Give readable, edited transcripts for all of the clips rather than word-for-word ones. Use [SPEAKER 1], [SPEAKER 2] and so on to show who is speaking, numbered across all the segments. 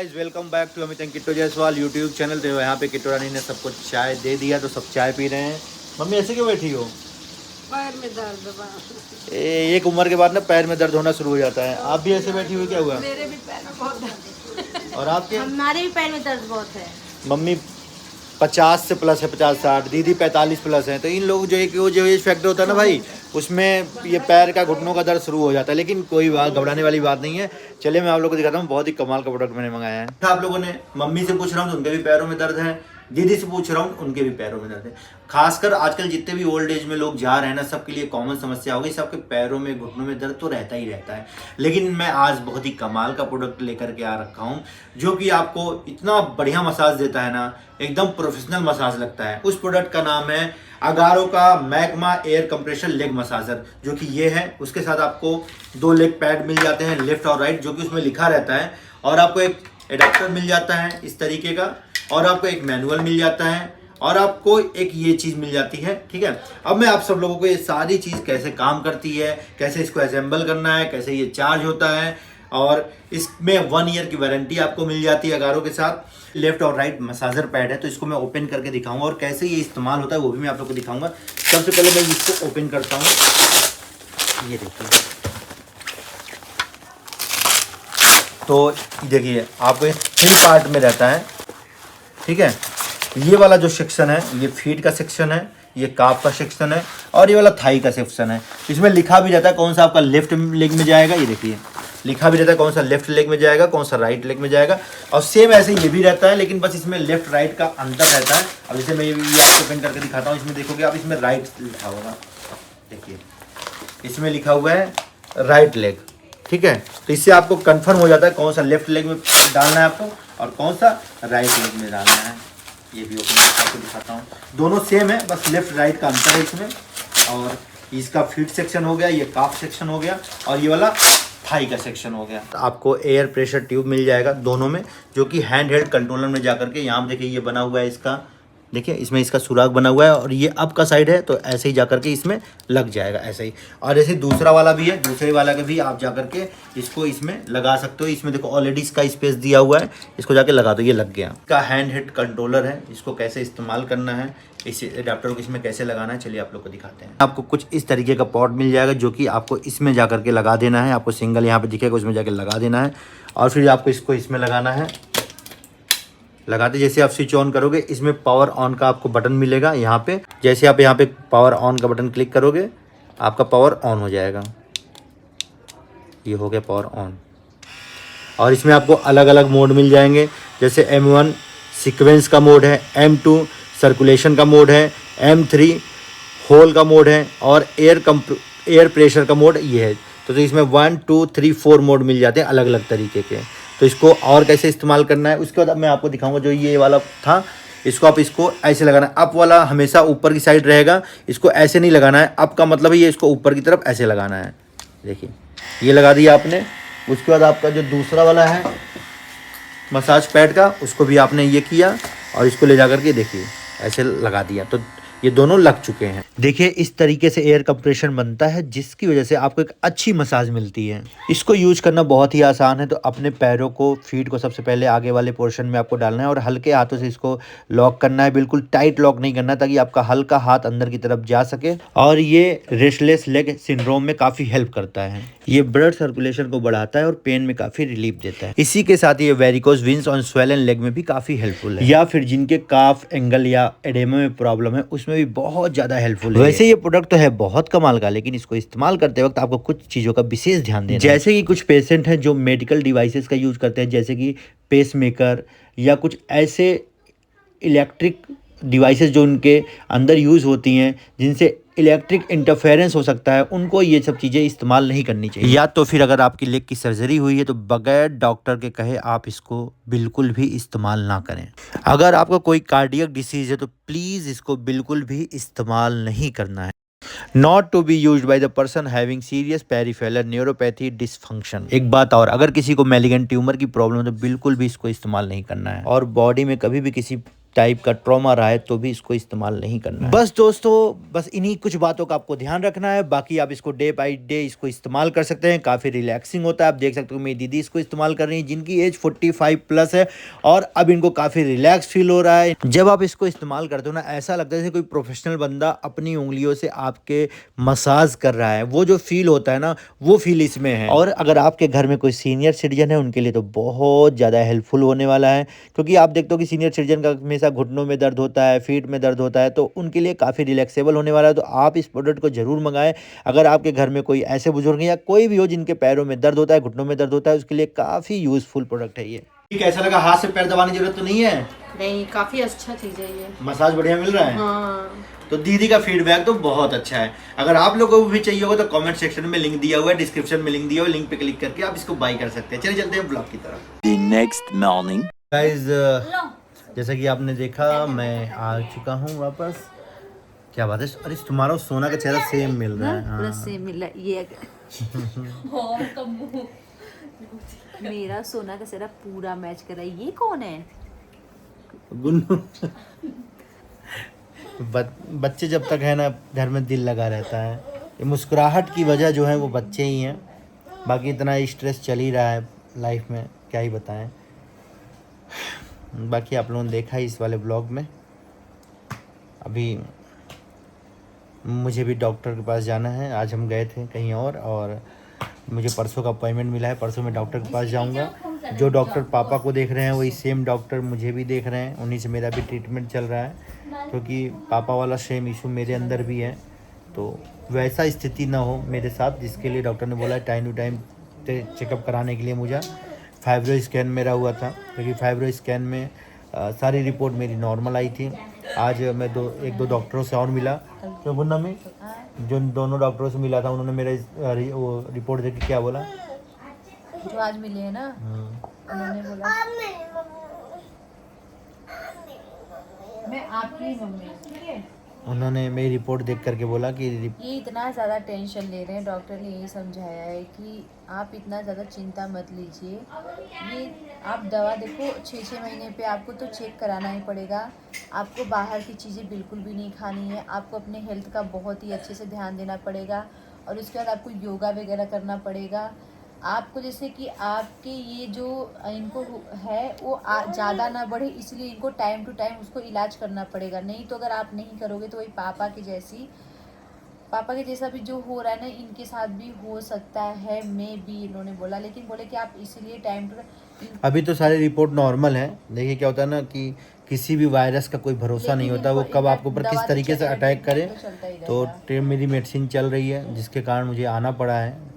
[SPEAKER 1] Guys welcome back to Amit and Kitto Jaiswal YouTube channel. तो यहाँ पे किट्टो रानी ने सबको चाय दे दिया तो सब चाय पी रहे हैं। मम्मी ऐसे क्यों बैठी हो?
[SPEAKER 2] पैर में दर्द बा।
[SPEAKER 1] एक उम्र के बाद ना पैर में दर्द होना शुरू हो जाता है। आप भी ऐसे बैठी हुई, क्या हुआ?
[SPEAKER 2] मेरे भी पैर में बहुत दर्द।
[SPEAKER 1] और आपके?
[SPEAKER 3] हमारे भी पैर में दर्द बहुत है।
[SPEAKER 1] मम्मी 50 से प्लस है, 50-60, दीदी 45 प्लस है। तो इन लोग जो एक वो जो एज फैक्टर होता है ना भाई, उसमें ये पैर का घुटनों का दर्द शुरू हो जाता है। लेकिन कोई बात घबराने वाली बात नहीं है। चलिए मैं आप लोगों को दिखाता हूँ, बहुत ही कमाल का प्रोडक्ट मैंने मंगाया है। आप लोगों ने मम्मी से पूछ रहा हूँ तो उनके भी पैरों में दर्द है, दीदी से पूछ रहा हूँ उनके भी पैरों में दर्द है। खासकर आजकल जितने भी ओल्ड एज में लोग जा रहे हैं ना, सबके लिए कॉमन समस्या हो गई, सबके पैरों में घुटनों में दर्द तो रहता ही रहता है। लेकिन मैं आज बहुत ही कमाल का प्रोडक्ट लेकर के आ रखा हूँ जो कि आपको इतना बढ़िया मसाज देता है ना, एकदम प्रोफेशनल मसाज लगता है। उस प्रोडक्ट का नाम है अगारो का magma air compressor leg massager, जो कि ये है। उसके साथ आपको 2 लेग पैड मिल जाते हैं, लेफ्ट और राइट, जो कि उसमें लिखा रहता है। और आपको एक एडाप्टर मिल जाता है इस तरीके का, और आपको एक मैनुअल मिल जाता है, और आपको एक ये चीज़ मिल जाती है। ठीक है, अब मैं आप सब लोगों को ये सारी चीज़ कैसे काम करती है, कैसे इसको असेंबल करना है, कैसे ये चार्ज होता है, और इसमें 1 ईयर की वारंटी आपको मिल जाती है अगारो के साथ। लेफ्ट और राइट मसाजर पैड है, तो इसको मैं ओपन करके दिखाऊंगा और कैसे ये इस्तेमाल होता है वो भी मैं आप लोग को दिखाऊंगा। सबसे पहले मैं इसको ओपन करता हूँ। ये देखिए, तो देखिए आपको 3 पार्ट में रहता है। ठीक है, ये वाला जो सेक्शन है ये फीट का सेक्शन है, ये काफ का सेक्शन है, और ये वाला थाई का सेक्शन है। इसमें लिखा भी रहता है कौन सा आपका लेफ्ट लेग में जाएगा। ये देखिए लिखा भी रहता है कौन सा लेफ्ट लेग में जाएगा, कौन सा राइट लेग में जाएगा। और सेम ऐसे ये भी रहता है, लेकिन बस इसमें लेफ्ट राइट का अंतर रहता है। अब जैसे मैं ये आपको ओपन करके दिखाता हूँ, इसमें देखोगे आप, इसमें राइट लिखा होगा। देखिए इसमें लिखा हुआ है राइट लेग। ठीक है, तो इससे आपको कंफर्म हो जाता है कौन सा लेफ्ट लेग में डालना है आपको और कौन सा राइट लेग में डालना है। ये भी ओपन करके आपको दिखाता हूँ, दोनों सेम है, बस लेफ्ट राइट का अंतर है इसमें। और इसका फीट सेक्शन हो गया, ये काफ सेक्शन हो गया, और ये वाला थाई का सेक्शन हो गया। आपको एयर प्रेशर ट्यूब मिल जाएगा दोनों में, जो कि हैंड हेल्ड कंट्रोलर में जाकर के, यहाँ देखिए ये बना हुआ है इसका, देखिए इसमें इसका सुराग बना हुआ है, और ये अप का साइड है, तो ऐसे ही जाकर के इसमें लग जाएगा ऐसे ही। और जैसे दूसरा वाला भी है, दूसरे वाला के भी आप जाकर के इसको इसमें लगा सकते हो। इसमें देखो ऑलरेडी इसका स्पेस दिया हुआ है, इसको जाके लगा दो, ये लग गया। इसका हैंड हेड कंट्रोलर है, इसको कैसे इस्तेमाल करना है, इस एडाप्टर को इसमें कैसे लगाना है, चलिए आप लोग को दिखाते हैं। आपको कुछ इस तरीके का पॉट मिल जाएगा, जो कि आपको इसमें जाकर के लगा देना है। आपको सिंगल यहाँ पे दिखेगा, उसमें जाके लगा देना है, और फिर आपको इसको इसमें लगाना है। लगाते जैसे आप स्विच ऑन करोगे, इसमें पावर ऑन का आपको बटन मिलेगा यहाँ पे। जैसे आप यहाँ पे पावर ऑन का बटन क्लिक करोगे, आपका पावर ऑन हो जाएगा। ये हो गया पावर ऑन। और इसमें आपको अलग अलग मोड मिल जाएंगे, जैसे M1 सीक्वेंस का मोड है, M2 सर्कुलेशन का मोड है, M3 होल का मोड है, और एयर प्रेशर का मोड ये है। तो इसमें 1 2 3 4 मोड मिल जाते हैं अलग अलग तरीके के। तो इसको और कैसे इस्तेमाल करना है उसके बाद अब मैं आपको दिखाऊंगा। जो ये वाला था, इसको आप इसको ऐसे लगाना है। अप वाला हमेशा ऊपर की साइड रहेगा, इसको ऐसे नहीं लगाना है। अप का मतलब है ये इसको ऊपर की तरफ ऐसे लगाना है। देखिए ये लगा दिया आपने। उसके बाद आपका जो दूसरा वाला है मसाज पैड का, उसको भी आपने ये किया, और इसको ले जा करके देखिए ऐसे लगा दिया, तो ये दोनों लग चुके हैं। देखिए इस तरीके से एयर कंप्रेशन बनता है, जिसकी वजह से आपको एक अच्छी मसाज मिलती है। इसको यूज करना बहुत ही आसान है। तो अपने पैरों को, फीट को सबसे पहले आगे वाले पोर्शन में आपको डालना है, और हल्के हाथों से इसको लॉक करना है। बिल्कुल टाइट लॉक नहीं करना, ताकि आपका हल्का हाथ अंदर की तरफ जा सके। और ये रेस्टलेस लेग सिंड्रोम में काफ़ी हेल्प करता है। ये ब्लड सर्कुलेशन को बढ़ाता है और पेन में काफ़ी रिलीफ देता है। इसी के साथ ये वेरिकोज वेन्स और स्वेलन लेग में भी काफ़ी हेल्पफुल है, या फिर जिनके काफ एंगल या एडेमा में प्रॉब्लम है उसमें भी बहुत ज़्यादा हेल्पफुल है। वैसे ये प्रोडक्ट तो है बहुत कमाल का, लेकिन इसको इस्तेमाल करते वक्त आपको कुछ चीज़ों का विशेष ध्यान देना है। जैसे कि कुछ पेशेंट हैं जो मेडिकल डिवाइसेस का यूज करते हैं, जैसे कि पेसमेकर या कुछ ऐसे इलेक्ट्रिक डिवाइसेस जो उनके अंदर यूज़ होती हैं, जिनसे इलेक्ट्रिक इंटरफेरेंस हो सकता है, उनको ये सब चीज़ें इस्तेमाल नहीं करनी चाहिए। या तो फिर अगर आपकी लेग की सर्जरी हुई है तो बगैर डॉक्टर के कहे आप इसको बिल्कुल भी इस्तेमाल ना करें। अगर आपका कोई कार्डियक डिसीज़ है तो प्लीज़ इसको बिल्कुल भी इस्तेमाल नहीं करना है। Not to be use by the person having serious peripheral neuropathy dysfunction. एक बात और, अगर किसी को मैलिगेंट ट्यूमर की प्रॉब्लम है तो बिल्कुल भी इसको इस्तेमाल नहीं करना है। और बॉडी में कभी भी किसी टाइप का ट्रॉमा रहा है तो भी इसको इस्तेमाल नहीं करना है। बस दोस्तों, बस इन्हीं कुछ बातों का आपको ध्यान रखना है। बाकी आप इसको डे बाय डे इसको इस्तेमाल कर सकते हैं, काफ़ी रिलैक्सिंग होता है। आप देख सकते हो मेरी दीदी इसको इस्तेमाल कर रही है जिनकी एज 45 प्लस है और अब इनको काफ़ी रिलैक्स फील हो रहा है। जब आप इसको इस्तेमाल करते हो ना, ऐसा लगता है जैसे कोई प्रोफेशनल बंदा अपनी उंगलियों से आपके मसाज कर रहा है। वो जो फील होता है ना, वो फील इसमें है। और अगर आपके घर में कोई सीनियर सिटीजन है उनके लिए तो बहुत ज़्यादा हेल्पफुल होने वाला है, क्योंकि आप देखते हो कि सीनियर सिटीजन का हमेशा घुटनों में दर्द होता है, फीट में दर्द होता है, तो उनके लिए काफ़ी रिलैक्सेबल होने वाला है। तो आप इस प्रोडक्ट को ज़रूर मंगाएं। अगर आपके घर में कोई ऐसे बुजुर्ग हैं या कोई भी हो जिनके पैरों में दर्द होता है, घुटनों में दर्द होता है, उसके लिए काफ़ी यूजफुल प्रोडक्ट है ये। कैसा लगा? हाथ से पैर दबाने की जरूरत तो नहीं है?
[SPEAKER 2] नहीं, काफी अच्छा चीज है ये।
[SPEAKER 1] मसाज बढ़िया मिल रहा है।
[SPEAKER 2] हाँ।
[SPEAKER 1] तो दीदी का फीडबैक तो बहुत अच्छा है। अगर आप लोगों को भी चाहिए होगा तो कमेंट सेक्शन में लिंक दिया हुआ है, डिस्क्रिप्शन में लिंक दिया हुआ है, लिंक पे क्लिक करके आप इसको बाय कर सकते हैं। चलिए चलते हैं ब्लॉग की तरफ।
[SPEAKER 4] The next morning.
[SPEAKER 1] गाइस, जैसा कि आपने देखा मैं आ चुका हूँ वापस। क्या बात है, अरे तुम्हारा सोना का चेहरा सेम मिल रहा है।
[SPEAKER 3] पूरा
[SPEAKER 1] हाँ।
[SPEAKER 3] सेम मिला ये मेरा सोना का चेहरा पूरा मैच कर रहा है। ये कौन है?
[SPEAKER 1] गुन्नू। बच्चे जब तक है ना घर में दिल लगा रहता है। ये मुस्कुराहट की वजह जो है वो बच्चे ही हैं, बाकी इतना स्ट्रेस चल ही रहा है लाइफ में, क्या ही बताएं। बाकी आप लोगों ने देखा ही इस वाले ब्लॉग में। अभी मुझे भी डॉक्टर के पास जाना है। आज हम गए थे कहीं और मुझे परसों का अपॉइंटमेंट मिला है। परसों मैं डॉक्टर के पास जाऊंगा। जो डॉक्टर पापा को देख रहे हैं वही सेम डॉक्टर मुझे भी देख रहे हैं। उन्हीं से मेरा भी ट्रीटमेंट चल रहा है, क्योंकि पापा वाला सेम इशू मेरे अंदर भी है। तो वैसा स्थिति ना हो मेरे साथ, जिसके लिए डॉक्टर ने बोला है टाइम टू टाइम चेकअप कराने के लिए। मुझे फाइब्रो स्कैन मेरा हुआ था, क्योंकि फाइब्रो स्कैन में सारी रिपोर्ट मेरी नॉर्मल आई थी। आज मैं एक दो डॉक्टरों से और मिला, तो गुन्ना में जो दोनों डॉक्टरों से मिला था उन्होंने मेरे वो रिपोर्ट देख के क्या बोला,
[SPEAKER 3] जो आज मिले हैं ना, उन्होंने बोला मैं आपकी मम्मी, ठीक है।
[SPEAKER 1] उन्होंने मेरी रिपोर्ट देख करके बोला कि
[SPEAKER 3] ये इतना ज़्यादा टेंशन ले रहे हैं। डॉक्टर ने यही समझाया है कि आप इतना ज़्यादा चिंता मत लीजिए। ये आप दवा देखो 6-6 महीने पे आपको तो चेक कराना ही पड़ेगा। आपको बाहर की चीज़ें बिल्कुल भी नहीं खानी है। आपको अपने हेल्थ का बहुत ही अच्छे से ध्यान देना पड़ेगा और उसके बाद आपको योगा वगैरह करना पड़ेगा। आपको जैसे कि आपके ये जो इनको है वो ज़्यादा ना बढ़े, इसलिए इनको टाइम टू टाइम उसको इलाज करना पड़ेगा। नहीं तो अगर आप नहीं करोगे तो वही पापा के जैसा भी जो हो रहा है ना, इनके साथ भी हो सकता है। मैं भी इन्होंने बोला, लेकिन बोले कि आप इसीलिए टाइम टू
[SPEAKER 1] अभी तो सारी रिपोर्ट नॉर्मल है। देखिए क्या होता है ना कि किसी भी वायरस का कोई भरोसा नहीं होता, वो कब आपके ऊपर किस तरीके से अटैक करे। तो मेरी मेडिसिन चल रही है, जिसके कारण मुझे आना पड़ा है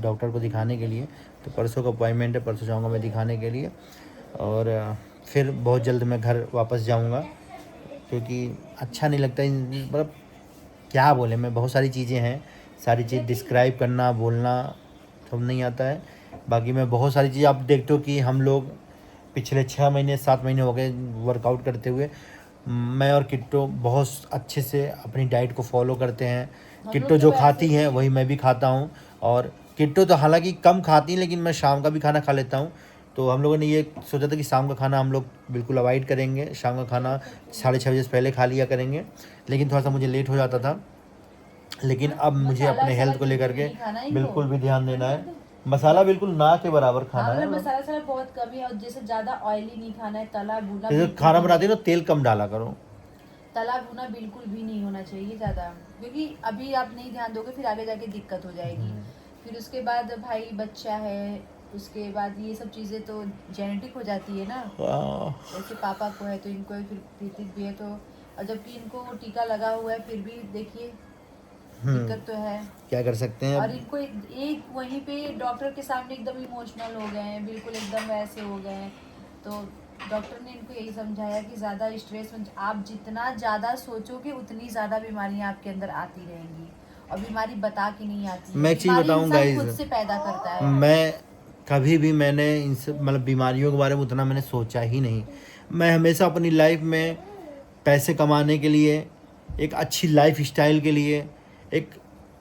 [SPEAKER 1] डॉक्टर को दिखाने के लिए। तो परसों का अपॉइंटमेंट है, परसों जाऊंगा मैं दिखाने के लिए और फिर बहुत जल्द मैं घर वापस जाऊंगा, क्योंकि अच्छा नहीं लगता। मतलब क्या बोले, मैं बहुत सारी चीज़ें हैं, सारी चीज़ डिस्क्राइब करना बोलना सब नहीं आता है। बाकी मैं बहुत सारी चीज़, आप देखते हो कि हम लोग पिछले 6 महीने 7 महीने हो गए वर्कआउट करते हुए। मैं और किट्टो बहुत अच्छे से अपनी डाइट को फॉलो करते हैं। किट्टो जो खाती है वही मैं भी खाता हूँ, और किट्टो तो हालांकि कम खाती है, लेकिन मैं शाम का भी खाना खा लेता हूँ। तो हम लोगों ने ये सोचा था कि शाम का खाना हम लोग बिल्कुल अवॉइड करेंगे। शाम का खाना 6:30 बजे से पहले खा लिया करेंगे, लेकिन थोड़ा सा मुझे लेट हो जाता था। लेकिन अब मुझे अपने हेल्थ को लेकर के बिल्कुल भी ध्यान देना है। मसाला बिल्कुल ना के बराबर खाना है।
[SPEAKER 3] मसाला बहुत कम है और जैसे ज़्यादा ऑयली नहीं खाना है। तला भुना,
[SPEAKER 1] जैसे खाना बनाते हो तो तेल कम डाला करो।
[SPEAKER 3] तला भुना बिल्कुल भी नहीं होना चाहिए ज़्यादा, क्योंकि अभी आप नहीं ध्यान दोगे फिर आगे जाके दिक्कत हो जाएगी। फिर उसके बाद भाई बच्चा है, उसके बाद ये सब चीज़ें तो जेनेटिक हो जाती है ना। जैसे पापा को है तो इनको है, फिर प्रीतिक भी है, तो और जबकि इनको टीका लगा हुआ है फिर भी देखिए दिक्कत तो है।
[SPEAKER 1] क्या कर सकते हैं।
[SPEAKER 3] और इनको एक वहीं पे डॉक्टर के सामने एकदम इमोशनल हो गए हैं, बिल्कुल एकदम वैसे हो गए हैं। तो डॉक्टर ने इनको यही समझाया कि ज़्यादा स्ट्रेस में आप जितना ज़्यादा सोचोगे उतनी ज़्यादा बीमारियां आपके अंदर आती रहेंगी, और बीमारी बता के नहीं आती।
[SPEAKER 1] मैं एक चीज़ बताऊँ गाइस,
[SPEAKER 3] खुद से पैदा करता है।
[SPEAKER 1] मैं कभी भी मैंने इन सब मतलब बीमारियों के बारे में उतना मैंने सोचा ही नहीं। मैं हमेशा अपनी लाइफ में पैसे कमाने के लिए, एक अच्छी लाइफ स्टाइल के लिए, एक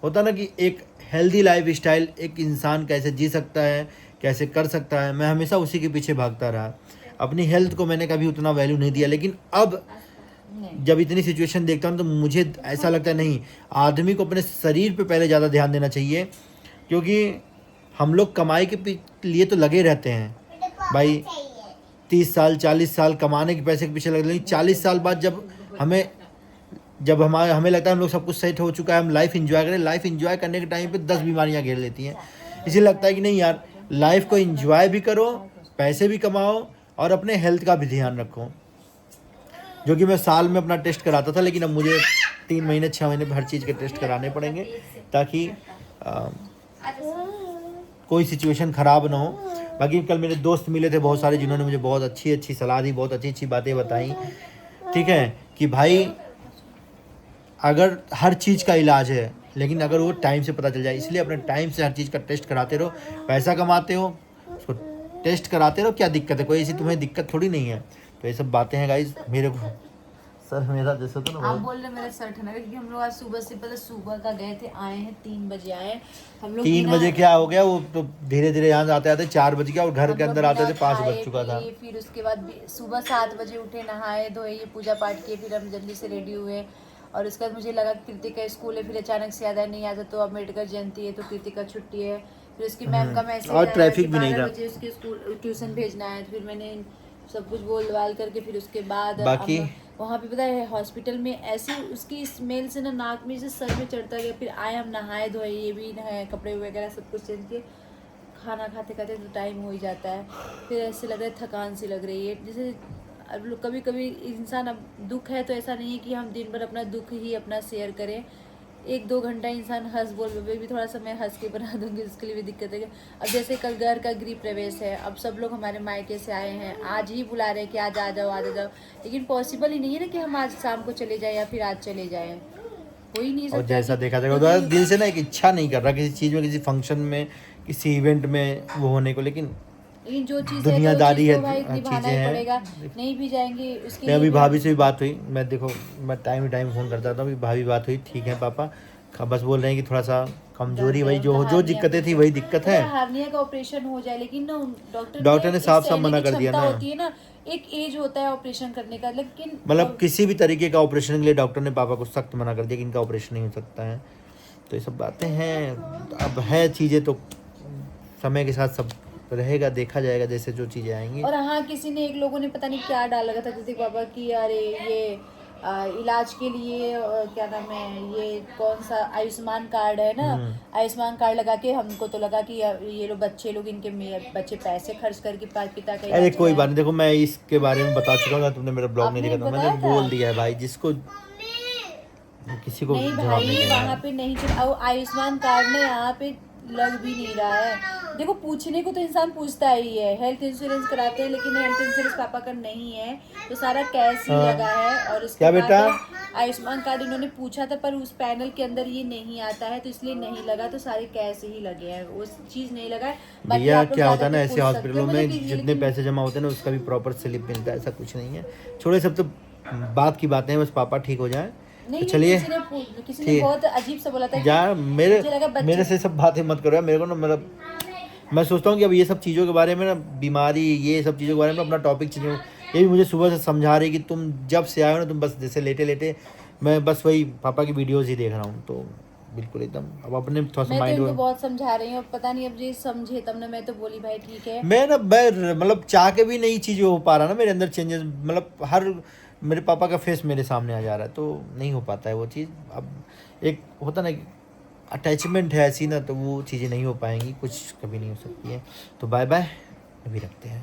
[SPEAKER 1] होता ना कि एक हेल्दी लाइफ स्टाइल एक इंसान कैसे जी सकता है, कैसे कर सकता है, मैं हमेशा उसी के पीछे भागता रहा। अपनी हेल्थ को मैंने कभी उतना वैल्यू नहीं दिया, लेकिन अब
[SPEAKER 3] नहीं
[SPEAKER 1] जब इतनी सिचुएशन देखता हूँ तो मुझे ऐसा लगता है नहीं, आदमी को अपने शरीर पे पहले ज़्यादा ध्यान देना चाहिए, क्योंकि हम लोग कमाई के लिए तो लगे रहते हैं भाई, 30 साल 40 साल कमाने के पैसे के पीछे लगे, लेकिन 40 साल बाद जब हमें लगता है हम लोग सब कुछ सेट हो चुका है, हम लाइफ एंजॉय करें, लाइफ एंजॉय करने के टाइम पे 10 बीमारियां घेर लेती हैं। इसलिए लगता है कि नहीं यार, लाइफ को एंजॉय भी करो, पैसे भी कमाओ और अपने हेल्थ का भी ध्यान रखो, जो कि मैं साल में अपना टेस्ट कराता था, लेकिन अब मुझे 3 महीने 6 महीने हर चीज़ के टेस्ट कराने पड़ेंगे, ताकि कोई सिचुएशन ख़राब ना हो। बाकी कल मेरे दोस्त मिले थे बहुत सारे, जिन्होंने मुझे बहुत अच्छी अच्छी सलाह दी, बहुत अच्छी अच्छी बातें बताई, ठीक है, कि भाई अगर हर चीज़ का इलाज है, लेकिन अगर वो टाइम से पता चल जाए, इसलिए अपने टाइम से हर चीज़ का टेस्ट कराते रहो। पैसा कमाते हो उसको टेस्ट कराते रहो, क्या दिक्कत है, कोई ऐसी तुम्हें दिक्कत थोड़ी नहीं है। तो ये सब बातें हैं गाइज। मेरे को सर मेरा जैसे तो ना
[SPEAKER 3] आप बोल रहे मेरा सर ठंडा, क्योंकि हम लोग आज सुबह से पहले सुबह का गए थे, आए हैं 3 बजे आए हम लोग।
[SPEAKER 1] 3 बजे क्या हो गया, वो तो धीरे धीरे यहाँ आते आते 4 बज गया, और घर के अंदर आते थे 5 बज चुका था।
[SPEAKER 3] फिर उसके बाद सुबह 7 बजे उठे, नहाए धोए, ये पूजा पाठ किए, फिर हम जल्दी से रेडी हुए, और उसके बाद मुझे लगा कीर्ति का स्कूल है, फिर अचानक से याद आया नहीं आता, तो अम्बेडकर जयंती है तो कीर्ति का छुट्टी है, फिर उसकी मैम का मैसेज
[SPEAKER 1] और ट्रैफिक भी नहीं था,
[SPEAKER 3] उसके स्कूल ट्यूशन भेजना है, फिर मैंने सब कुछ बोल बाल करके, फिर उसके बाद
[SPEAKER 1] बाकी
[SPEAKER 3] वहाँ पे पता है हॉस्पिटल में ऐसी उसकी स्मेल से ना नाक में से सर में चढ़ता गया। फिर आए हम नहाए धोए, ये भी नहाए, कपड़े वगैरह सब कुछ चेंज किए, खाना खाते खाते तो टाइम हो ही जाता है। फिर ऐसे लग रहा है थकान सी लग रही है, जैसे अब कभी कभी इंसान, अब दुख है तो ऐसा नहीं है कि हम दिन भर अपना दुख ही अपना शेयर करें, 1-2 घंटा इंसान हंस बोल भी थोड़ा सा मैं हंस के बना दूंगी, उसके लिए भी दिक्कत है। अब जैसे कल घर का गृह प्रवेश है, अब सब लोग हमारे मायके से आए हैं, आज ही बुला रहे हैं कि आज आ जाओ आज आ जाओ, लेकिन पॉसिबल ही नहीं है ना कि हम आज शाम को चले जाएं या फिर आज चले जाएं, हो ही नहीं सकता।
[SPEAKER 1] और जैसा देखा जाएगा दिल से ना एक इच्छा नहीं कर रहा किसी चीज़ में, किसी फंक्शन में, किसी इवेंट में वो होने को, लेकिन
[SPEAKER 3] जो चीज़
[SPEAKER 1] दुनियादारी है,
[SPEAKER 3] निभाना ही पड़ेगा, नहीं भी जाएंगे उसके।
[SPEAKER 1] अभी भाभी से भी बात हुई, मैं देखो मैं टाइम फ़ोन करता था, अभी भाभी बात हुई, ठीक है पापा, बस बोल रहे हैं कि थोड़ा सा कमजोरी, वही जो दिक्कतें थी वही दिक्कत है,
[SPEAKER 3] हार्निया का ऑपरेशन हो जाए, लेकिन ना
[SPEAKER 1] डॉक्टर ने साफ साफ मना कर दिया ना,
[SPEAKER 3] होती है ना, एक एज होता है ऑपरेशन करने का, लेकिन
[SPEAKER 1] मतलब किसी भी तरीके का ऑपरेशन के लिए डॉक्टर ने पापा को सख्त मना कर दिया कि इनका ऑपरेशन नहीं हो सकता है। तो ये सब बातें हैं, अब है चीज़ें तो समय के साथ सब रहेगा, देखा जाएगा जैसे जो चीज़ें आएंगी।
[SPEAKER 3] और हाँ, किसी ने, एक लोगों ने पता नहीं क्या डाल रखा था जैसे पापा की, अरे ये इलाज के लिए क्या नाम है, ये कौन सा आयुष्मान कार्ड है ना, आयुष्मान कार्ड लगा के हमको तो लगा कि ये लोग बच्चे लोग, इनके बच्चे पैसे खर्च करके पिता का।
[SPEAKER 1] अरे कोई बात नहीं, देखो मैं इसके बारे में बता चुका हूँ, तुमने मेरा ब्लॉग नहीं देखा था, मैंने बोल दिया है भाई, जिसको किसी को
[SPEAKER 3] नहीं भाई, वहाँ पे नहीं चल, आयुष्मान कार्ड ने यहाँ पे लग भी नहीं रहा है। देखो पूछने को तो इंसान पूछता ही है, हेल्थ इंश्योरेंस कराते हैं, लेकिन हेल्थ इंश्योरेंस पापा का नहीं है, तो सारा कैश ही लगा है। और उसके बाद आयुष्मान कार्ड इन्होंने पूछा था, पर उस पैनल के अंदर ये नहीं आता है, तो इसलिए नहीं लगा, तो सारे कैश ही लगे हैं, वो चीज नहीं लगा है।
[SPEAKER 1] भैया क्या होता है ना, ऐसे हॉस्पिटलों में जितने पैसे जमा होते हैं ना, उसका भी प्रॉपर स्लिप मिलता है, ऐसा कुछ नहीं है। छोड़े सब तो बात की बातें हैं, बस पापा ठीक हो जाए।
[SPEAKER 3] नहीं,
[SPEAKER 1] तो चलिए,
[SPEAKER 3] किसी ने बहुत अजीब सा बोला था
[SPEAKER 1] यार, मेरे से सब बातें मत करो यार, मेरे को ना, मतलब मैं सोचता हूँ कि अब ये सब चीज़ों के बारे में ना, बीमारी, ये सब चीज़ों के बारे में अपना टॉपिक चाहिए। ये भी मुझे सुबह से समझा रही कि तुम जब से आए हो ना, तुम बस जैसे लेटे लेटे मैं बस वही पापा की वीडियोज़ ही देख रहा हूँ, तो बिल्कुल एकदम अब अपने थोड़ा सा माइंड,
[SPEAKER 3] मैं तो बहुत समझा रही हूँ, पता नहीं अब जी समझे तब ना, मैं तो बोली भाई ठीक है।
[SPEAKER 1] मैं मतलब चाह के भी नई चीज़ें हो पा रहा ना, मेरे अंदर चेंजेस, मतलब हर मेरे पापा का फेस मेरे सामने आ जा रहा है, तो नहीं हो पाता है वो चीज़। अब एक होता ना अटैचमेंट है ऐसी ना, तो वो चीज़ें नहीं हो पाएंगी, कुछ कभी नहीं हो सकती है। तो बाय बाय, अभी रखते हैं।